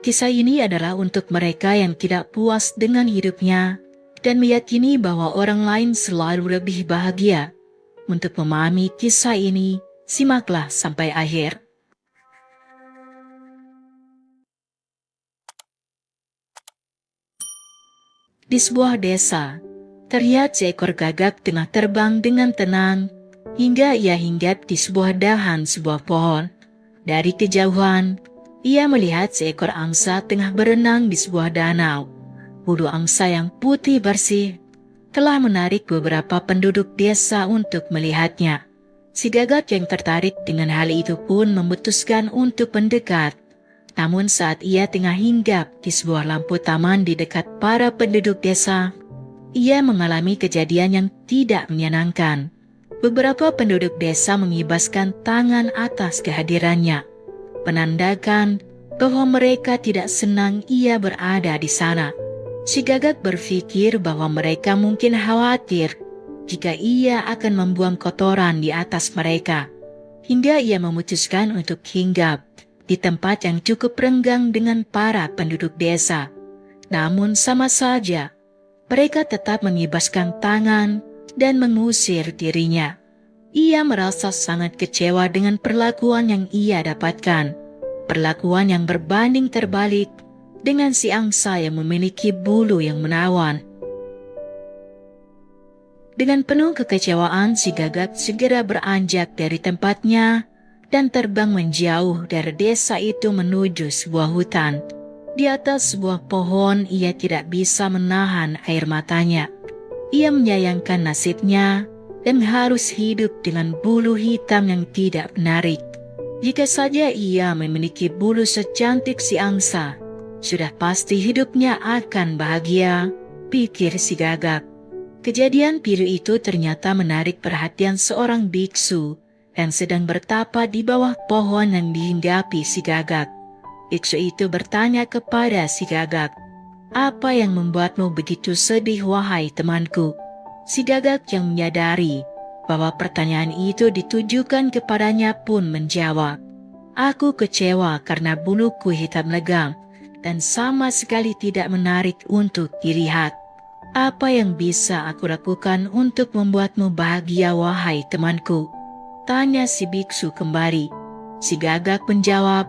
Kisah ini adalah untuk mereka yang tidak puas dengan hidupnya dan meyakini bahwa orang lain selalu lebih bahagia. Untuk memahami kisah ini, simaklah sampai akhir. Di sebuah desa, terlihat seekor gagak tengah terbang dengan tenang hingga ia hinggap di sebuah dahan sebuah pohon. Dari kejauhan, ia melihat seekor angsa tengah berenang di sebuah danau. Bulu angsa yang putih bersih telah menarik beberapa penduduk desa untuk melihatnya. Si gagak yang tertarik dengan hal itu pun memutuskan untuk mendekat. Namun saat ia tengah hinggap di sebuah lampu taman di dekat para penduduk desa, ia mengalami kejadian yang tidak menyenangkan. Beberapa penduduk desa mengibaskan tangan atas kehadirannya, menandakan bahwa mereka tidak senang ia berada di sana. Si gagak berpikir bahwa mereka mungkin khawatir jika ia akan membuang kotoran di atas mereka, hingga ia memutuskan untuk hinggap di tempat yang cukup renggang dengan para penduduk desa. Namun sama saja, mereka tetap mengibaskan tangan dan mengusir dirinya. Ia merasa sangat kecewa dengan perlakuan yang ia dapatkan. Perlakuan yang berbanding terbalik dengan si angsa yang memiliki bulu yang menawan. Dengan penuh kekecewaan, si gagak segera beranjak dari tempatnya dan terbang menjauh dari desa itu menuju sebuah hutan. Di atas sebuah pohon, ia tidak bisa menahan air matanya. Ia menyayangkan nasibnya dan harus hidup dengan bulu hitam yang tidak menarik. Jika saja ia memiliki bulu secantik si angsa, sudah pasti hidupnya akan bahagia, pikir si gagak. Kejadian pilu itu ternyata menarik perhatian seorang biksu yang sedang bertapa di bawah pohon yang dihinggapi si gagak. Biksu itu bertanya kepada si gagak, "Apa yang membuatmu begitu sedih, wahai temanku?" Si gagak yang menyadari bahwa pertanyaan itu ditujukan kepadanya pun menjawab, "Aku kecewa karena buluku hitam legam dan sama sekali tidak menarik untuk dilihat. Apa yang bisa aku lakukan untuk membuatmu bahagia, wahai temanku?" tanya si biksu kembali. Si gagak menjawab,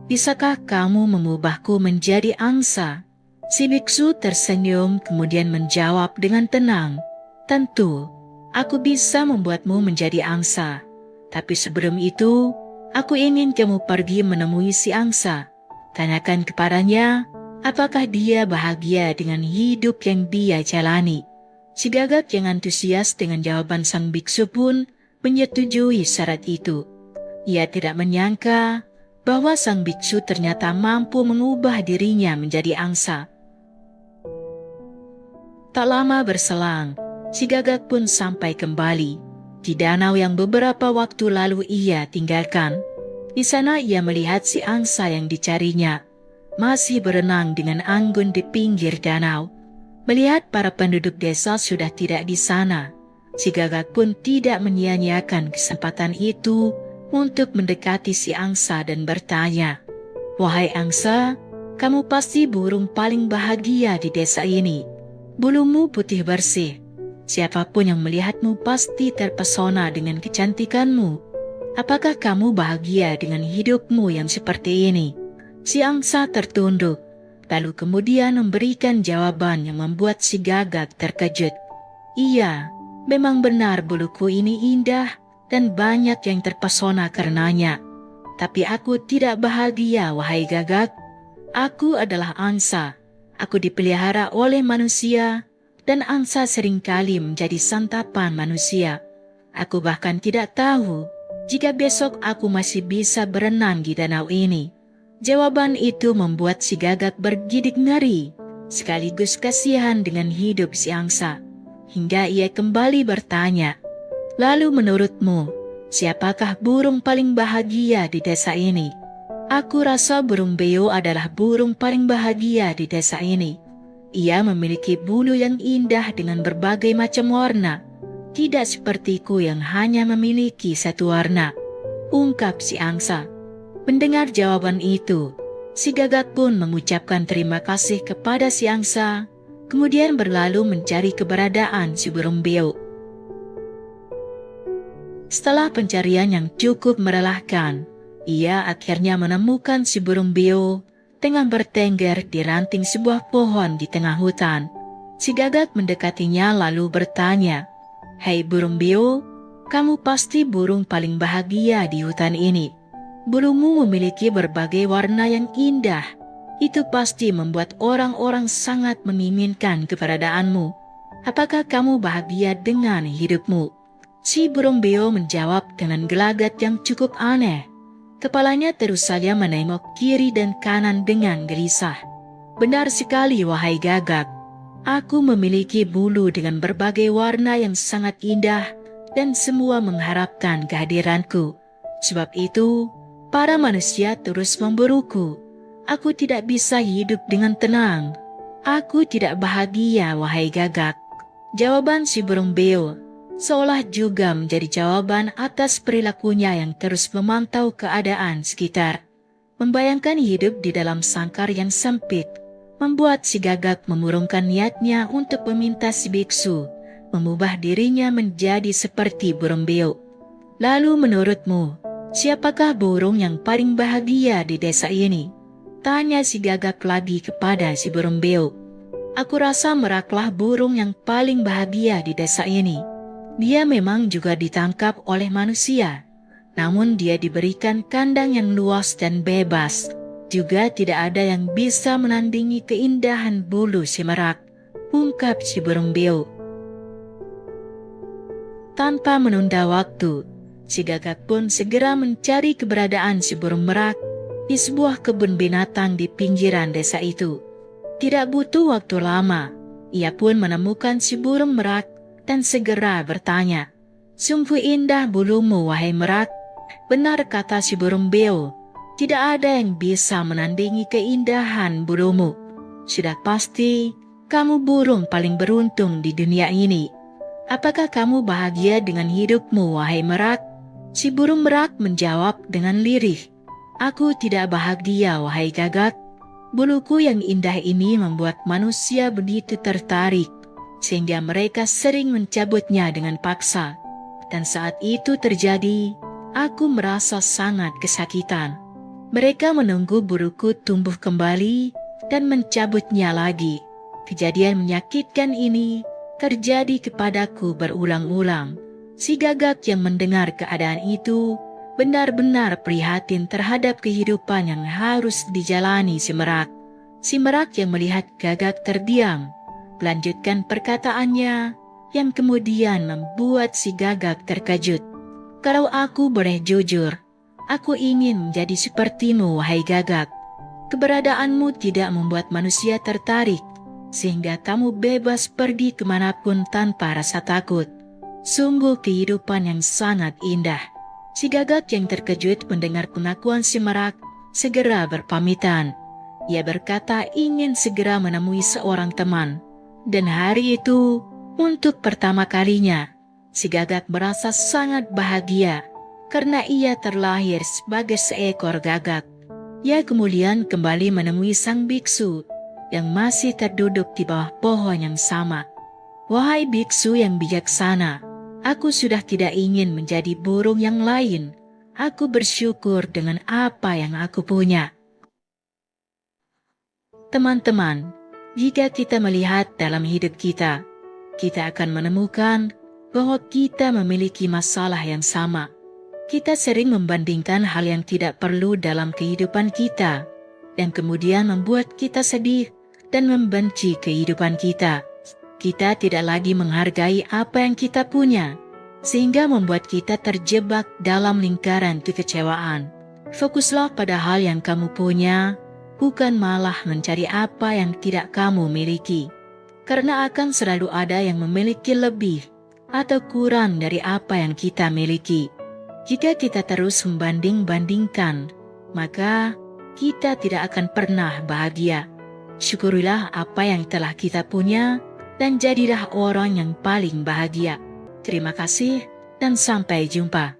"Bisakah kamu mengubahku menjadi angsa?" Si biksu tersenyum kemudian menjawab dengan tenang, "Tentu, aku bisa membuatmu menjadi angsa. Tapi sebelum itu, aku ingin kamu pergi menemui si angsa. Tanyakan kepadanya, apakah dia bahagia dengan hidup yang dia jalani." Si gagak yang antusias dengan jawaban sang biksu pun menyetujui syarat itu. Ia tidak menyangka bahwa sang biksu ternyata mampu mengubah dirinya menjadi angsa. Tak lama berselang, si gagak pun sampai kembali di danau yang beberapa waktu lalu ia tinggalkan. Di sana ia melihat si angsa yang dicarinya masih berenang dengan anggun di pinggir danau. Melihat para penduduk desa sudah tidak di sana, si gagak pun tidak menyia-nyiakan kesempatan itu untuk mendekati si angsa dan bertanya, "Wahai angsa, kamu pasti burung paling bahagia di desa ini. Bulumu putih bersih. Siapapun yang melihatmu pasti terpesona dengan kecantikanmu. Apakah kamu bahagia dengan hidupmu yang seperti ini?" Si angsa tertunduk, lalu kemudian memberikan jawaban yang membuat si gagak terkejut. "Iya, memang benar buluku ini indah dan banyak yang terpesona karenanya. Tapi aku tidak bahagia, wahai gagak. Aku adalah angsa. Aku dipelihara oleh manusia dan angsa seringkali menjadi santapan manusia. Aku bahkan tidak tahu jika besok aku masih bisa berenang di danau ini." Jawaban itu membuat si gagak bergidik ngeri, sekaligus kasihan dengan hidup si angsa. Hingga ia kembali bertanya, "Lalu menurutmu, siapakah burung paling bahagia di desa ini?" "Aku rasa burung beo adalah burung paling bahagia di desa ini. Ia memiliki bulu yang indah dengan berbagai macam warna. Tidak sepertiku yang hanya memiliki satu warna," ungkap si angsa. Mendengar jawaban itu, Si gagak pun mengucapkan terima kasih kepada si angsa, kemudian berlalu mencari keberadaan si burung beo. Setelah pencarian yang cukup melelahkan, ia akhirnya menemukan si burung beo tengah bertengger di ranting sebuah pohon di tengah hutan. Si gagak mendekatinya lalu bertanya, "Hai burung beo, kamu pasti burung paling bahagia di hutan ini. Burungmu memiliki berbagai warna yang indah. Itu pasti membuat orang-orang sangat menginginkan keberadaanmu. Apakah kamu bahagia dengan hidupmu?" Si burung beo menjawab dengan gelagat yang cukup aneh. Kepalanya terus saja menengok kiri dan kanan dengan gelisah. "Benar sekali, wahai gagak. Aku memiliki bulu dengan berbagai warna yang sangat indah dan semua mengharapkan kehadiranku. Sebab itu, para manusia terus memburuku. Aku tidak bisa hidup dengan tenang. Aku tidak bahagia, wahai gagak." Jawaban si burung beo seolah juga menjadi jawaban atas perilakunya yang terus memantau keadaan sekitar. Membayangkan hidup di dalam sangkar yang sempit membuat si gagak memurungkan niatnya untuk meminta si biksu mengubah dirinya menjadi seperti burung beo. "Lalu menurutmu, siapakah burung yang paling bahagia di desa ini?" tanya si gagak lagi kepada si burung beo. "Aku rasa meraklah burung yang paling bahagia di desa ini. Dia memang juga ditangkap oleh manusia, namun dia diberikan kandang yang luas dan bebas. Juga tidak ada yang bisa menandingi keindahan bulu si merak," ungkap si burung beo. Tanpa menunda waktu, si gagak pun segera mencari keberadaan si burung merak di sebuah kebun binatang di pinggiran desa itu. Tidak butuh waktu lama, ia pun menemukan si burung merak dan segera bertanya, "Sungguh indah bulumu, wahai merak." "Benar," kata si burung beo, "tidak ada yang bisa menandingi keindahan bulumu. Sudah pasti kamu burung paling beruntung di dunia ini. Apakah kamu bahagia dengan hidupmu, wahai merak?" Si burung merak menjawab dengan lirih, "Aku tidak bahagia, wahai gagak. Buluku yang indah ini membuat manusia begitu tertarik, sehingga mereka sering mencabutnya dengan paksa. Dan saat itu terjadi, aku merasa sangat kesakitan. Mereka menunggu buluku tumbuh kembali dan mencabutnya lagi. Kejadian menyakitkan ini terjadi kepadaku berulang-ulang." Si gagak yang mendengar keadaan itu benar-benar prihatin terhadap kehidupan yang harus dijalani si merak. Si merak yang melihat gagak terdiam melanjutkan perkataannya yang kemudian membuat si gagak terkejut. "Kalau aku boleh jujur, aku ingin menjadi sepertimu, wahai gagak. Keberadaanmu tidak membuat manusia tertarik, sehingga kamu bebas pergi kemanapun tanpa rasa takut. Sungguh kehidupan yang sangat indah." Si gagak yang terkejut mendengar pengakuan si merak segera berpamitan. Ia berkata ingin segera menemui seorang teman. Dan hari itu, untuk pertama kalinya, si gagak merasa sangat bahagia karena ia terlahir sebagai seekor gagak. Ia kemudian kembali menemui sang biksu yang masih terduduk di bawah pohon yang sama. "Wahai biksu yang bijaksana, aku sudah tidak ingin menjadi burung yang lain. Aku bersyukur dengan apa yang aku punya." Teman-teman, jika kita melihat dalam hidup kita, kita akan menemukan bahwa kita memiliki masalah yang sama. Kita sering membandingkan hal yang tidak perlu dalam kehidupan kita, dan kemudian membuat kita sedih dan membenci kehidupan kita. Kita tidak lagi menghargai apa yang kita punya, sehingga membuat kita terjebak dalam lingkaran kekecewaan. Fokuslah pada hal yang kamu punya, bukan malah mencari apa yang tidak kamu miliki. Karena akan selalu ada yang memiliki lebih atau kurang dari apa yang kita miliki. Jika kita terus membanding-bandingkan, maka kita tidak akan pernah bahagia. Syukurilah apa yang telah kita punya dan jadilah orang yang paling bahagia. Terima kasih dan sampai jumpa.